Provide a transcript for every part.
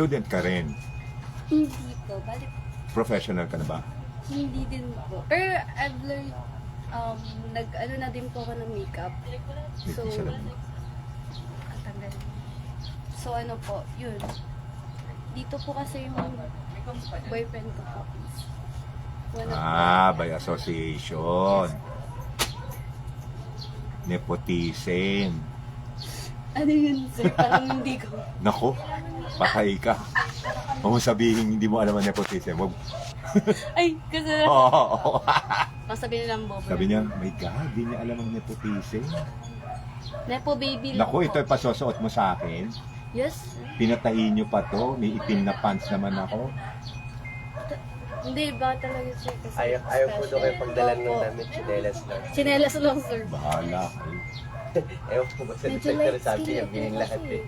Student ka rin. Hindi po. Balik, Professional ka na ba? hindi din po. Pero I've learned, nag-ano na din po ako ng makeup. So, Isa lang. ang tagal. So, ano po, yun. Dito po kasi yung boyfriend ko po. By association. Nepotism. Ano yun, sir? Parang hindi ko. Nako, patay ka. Huwag mo sabihin hindi mo alam ang nepotism. Wag. Ay, kasi Oo. masabi nilang bobo. Sabi niya, my God, di niya alam ang nepotism. Nepo baby lang Naku, ito po. ay pasusuot mo sa akin. Yes. Pinatahin niyo pa to. May itim na pants naman ako. Hindi, ba talaga sir? Kasi Ayaw po doon kayo pagdalan ng Opo. damit, chinelas lang. Chinelas lang, sir. Bahala kayo. Ewan ko ba sa Medyo detector light sabi skin niya, ito bilhin lahat kasi. eh.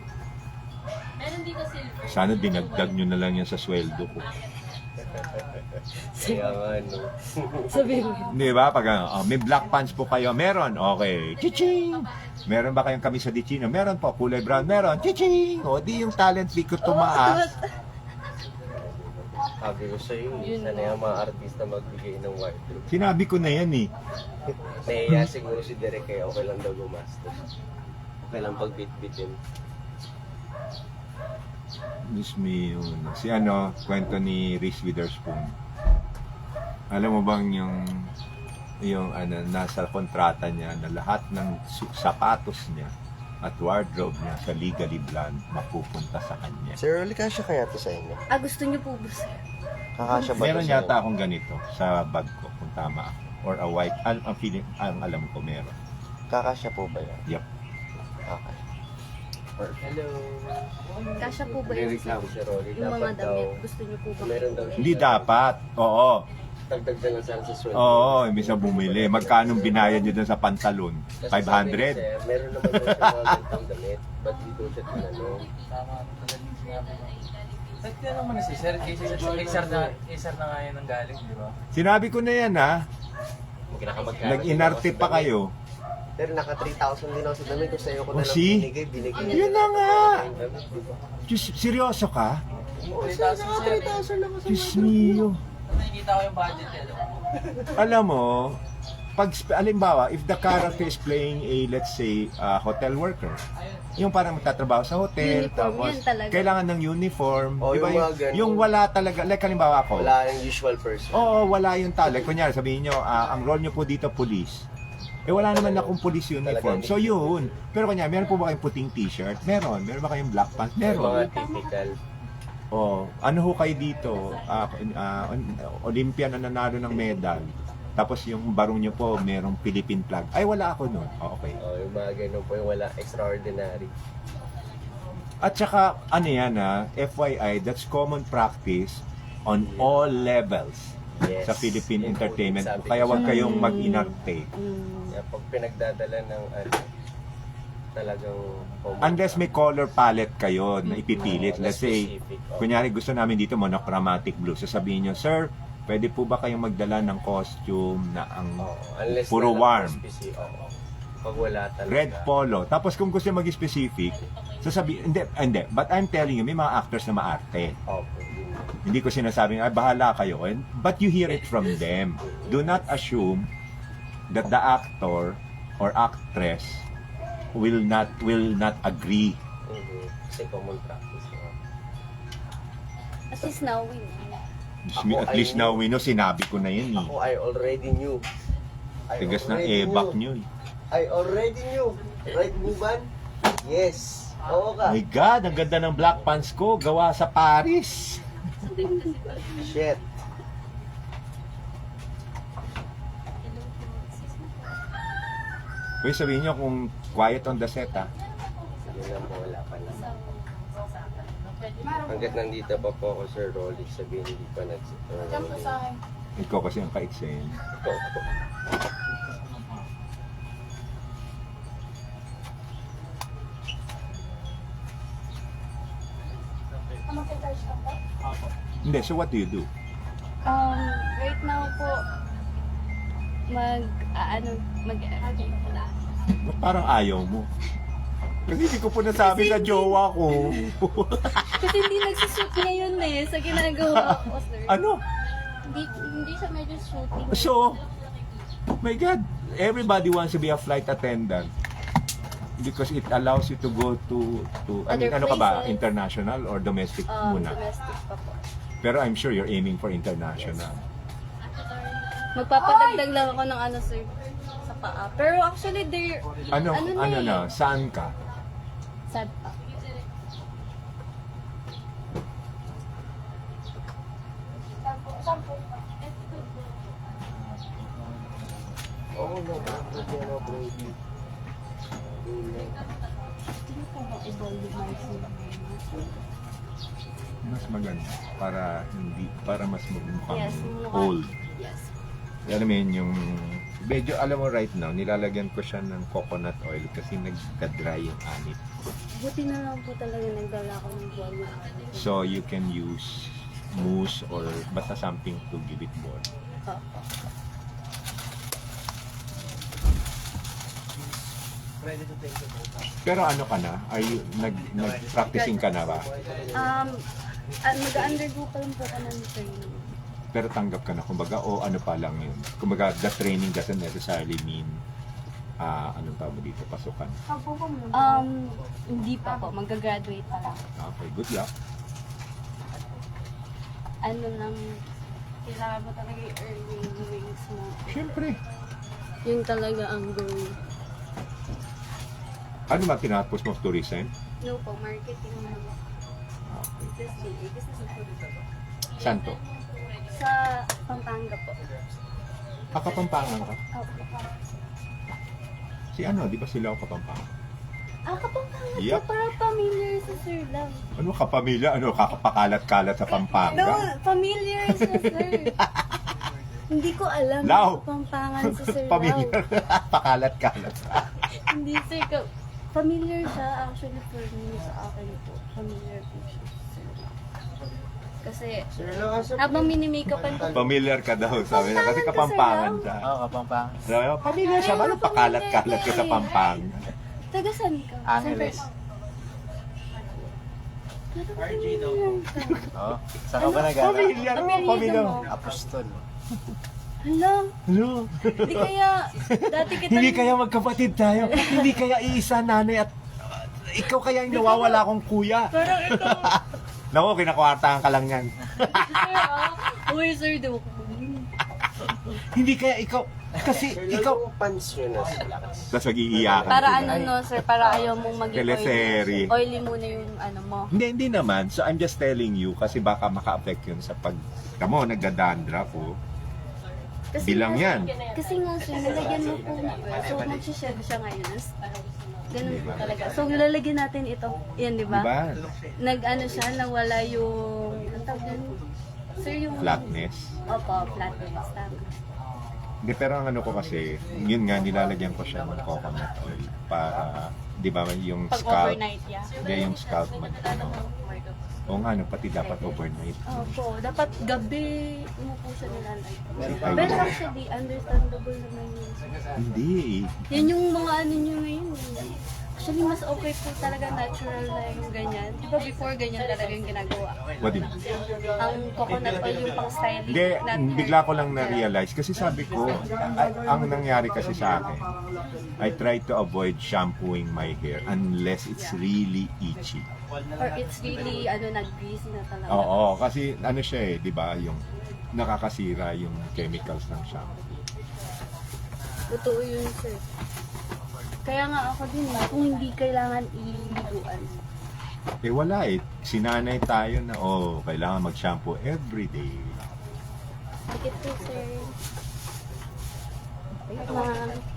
Sana dinagdag niyo na lang yan sa sweldo ko. Kaya nga, no. Sabi mo. Di ba? Pag may black pants po kayo, meron. Okay. Chiching! Meron ba kayong kamisa di chino? Meron po. Kulay brown, meron. Chiching! O, di yung talent fee ko tumaas. Sabi ko sa'yo, Yun sana nga. yung mga artista magbigay ng wardrobe. Sinabi ko na yan eh. Nahiya siguro si Derek kaya okay lang daw gumastos. Okay lang pagbit-bitin. Diyos me, si ano, kwento ni Reese Witherspoon. Alam mo bang yung ano, nasa kontrata niya na lahat ng sapatos niya at wardrobe niya sa Legally Blonde mapupunta sa kanya. Sir, Rolly, kasya kaya to sa inyo? Gusto niyo po ba, sir? Kakasya ba Meron to sa yata inyo? akong ganito sa bag ko kung tama ako. Or a white, ang feeling, ang alam ko meron. Kakasya po ba yan? Yup. Okay. Hello. Kasya po ba yun, sir? Nagreklamo si Rolly. Yung mga Dapat daw, damit, gusto niyo po ba? meron daw siya. Hindi dapat. Oo. Dagdag na lang sana sa sweldo. Oo, imbis na bumili. Magkano binayad niyo dun sa pantalon? Kasi sabi ni 500? Sir, meron naman daw siya mga gantong damit. Ba't di daw siya tinanong? Ba't ka naman si Sir? Sir na nga yan ang galing, di ba? Sinabi ko na yan ha. Nag-inarte pa kayo. Pero naka 3,000 din ako sa damit. Kung sa'yo ko Oh, na lang see? binigay. Yun na nga. Yung damit, di ba? Diyos, seryoso ka? Oo, 3,000 naka 3,000 lang ako sa Diyos mio. Nakikita ko yung budget eh. Alam mo, pag alimbawa, if the character is playing a, let's say, hotel worker, yung parang magtatrabaho sa hotel, Uniform, tapos yan talaga. kailangan ng uniform, Oh, di ba? yung mga ganun. Yung wala talaga, like halimbawa ako, Wala yung usual person. oo, wala yung tali. Kunyari, sabihin nyo, ang role nyo po dito, police. Eh, wala naman akong police uniform. Talaga, So, yun. Pero kanya, meron po ba kayong puting t-shirt? Meron. Meron ba kayong black pants? Yung mga Meron. typical. Oh, ano ho kayo dito? Olympian na nanalo ng medal. Tapos yung barong nyo po, merong Philippine flag. Ay, wala ako nun. Oh, okay. Oh, yung mga ganun po, yung wala extraordinary. At saka, ano yan FYI, that's common practice on all levels Yes. sa Philippine Yun po, entertainment. sabi ko Kaya wag sa- kayong mag-inarte. Kaya pag pinagdadala ng talagang common Unless may color palette kayo na ipipilit. na Let's say, specific, oh. kunyari gusto namin dito monochromatic blue. Sasabihin nyo, sir, pwede po ba kayong magdala ng costume na ang Oo, unless puro na lang warm? specific, oo. Pag wala talaga. Red polo. Tapos kung gusto mag-specific, sasabihin, hindi. But I'm telling you, may mga actors na maarte. Opo. Hindi ko sinasabing, ay, bahala kayo. But you hear it from them. Do not assume that the actor or actress will not agree. Kasi common practice. At least now, we know. At least now we know, sinabi ko na yun. Ako, I already knew. Tigas ng ebak nyo. I already knew. Right, Buban? Yes. Oo ka. My God, ang ganda ng black pants ko. Gawa sa Paris. Shit. Pwede sabihin nyo kung quiet on the set, ha? Yun lang po, wala pa na. Hanggat nandito pa po ako, Sir Rolly, sabihin hindi pa nag-rolling. Ikaw kasi ang ka-excel. Hindi, so what do you do? Right now po, Ba't parang ayaw mo? Kasi hindi ko po nasabi sa jowa ko. Kasi hindi nagsushoot ngayon eh, sa ginagawa ko, sir. Ano? Hindi siya medyo shooting. So, my God, everybody wants to be a flight attendant because it allows you to go to I mean, Other ano ka ba? places. International or domestic muna? Domestic pa po. Pero I'm sure you're aiming for international. Magpapadagdag lang ako ng ano, sir, sa paa. Pero actually, Ano eh, na? Saan ka? sad pa. Oo naman, hindi na pwede. Hindi ko ba i-volumize yung Mas maganda para mas mukhang Yes, mukha. old. Yes. Alam mo yun, yung medyo alam mo right now, nilalagyan ko siya ng coconut oil kasi nagka-dry yung anit. Buti na lang po talaga nagdala ko ng volumizer. So you can use mousse or basta something to give it more. Pero ano ka na? Are you nag-practicing ka na ba? Mag-undergo pa lang po ako ng training. Pero tanggap ka na kumbaga o ano pa lang yun? Kumbaga the training doesn't necessarily mean anong tawag mo dito, pasukan. Hindi pa po. Mag-graduate pa lang. Okay, good luck. Ano lang, kailangan mo talaga i-earn yung wings mo. Siyempre. Yun talaga ang goal. Ano ba tinapos mo to resign? No po, marketing mo. Okay. Business Saan to? Sa Pampanga po. Kapampangan ka? Opo. Si ano, di ba sila ako Kapampangan? Kapampangan Yup. po, para familiar sa Sir Lang. Ano kapamilya? Ano kakapakalat-kalat sa No, Pampanga? familiar sa Sir. Hindi ko alam Lau. yung Kapampangan sa Sir Lau. Pamilya. Pakalat-kalat. Hindi sir, familiar siya actually for me sa akin po. Familiar po siya sa Sir Lau. Kasi habang mini-makeupan ko, Familiar ka daw, sabi na. Kasi Kapampangan siya. Oo, Kapampangan. Sabi ko, pamilya siya. Ano pakalat-kalat ka sa Pampanga? taga saan ka? Angeles. Oo. Saan ka ba nag-aaral? Pamilya mo, Apelyido pamilya mo. mo? Apostol. Hala, Ano? hindi kaya, dati kita... Hindi kaya magkapatid tayo. Hindi kaya iisa nanay at ikaw kaya yung nawawala kong kuya. Parang ikaw, Naku, kinakwartahan ka lang yan. sir uy sir, di ba? Hindi kaya ikaw, kasi ikaw... Yung pants nyo na sila. Tapos mag-iiyakan Para sila. ano no sir, para ayaw mong maging Teleserye. oily muna yung ano mo. Hindi naman. So I'm just telling you kasi baka maka-affect yun sa pag... Tamo, nagda-dandruff oh. Bilang yan. Kasi nga sir, nalagyan mo po na so mag-shed siya ngayon. Ganun po talaga. So lalagyan natin ito. Yan, di ba? Diba? Nag-ano siya, nawala yung... Ang tawag dun? Sir, yung... Flatness. Opo, flatness. Tama. Hindi, pero ang ano ko kasi, yun nga, nilalagyan ko siya ng coconut oil para, di ba, yung Pag scalp, overnight, yeah. hindi yung scalp man. O nga, no, pati dapat overnight. Opo, dapat gabi mo po siya nilalagay. Ay, Pero actually, understandable naman yun. Hindi. Yan yung mga ano nyo ngayon. Actually, mas okay po talaga natural na yung ganyan. Di ba before ganyan talaga yung ginagawa? What do you mean? Ang coconut oil yung pang styling. Hindi, bigla ko lang na-realize. Kasi sabi ko, ang nangyari kasi sa akin, I try to avoid shampooing my hair unless it's really itchy. Or it's really, nag-greasy na talaga. Oo, kasi ano siya eh, di ba, yung nakakasira yung chemicals ng shampoo. Totoo yun, sir. Kaya nga ako din, kung hindi kailangan iliguan. Eh wala eh, sinanay tayo na, kailangan mag-shampoo every day. Tikit po, sir. Wait lang.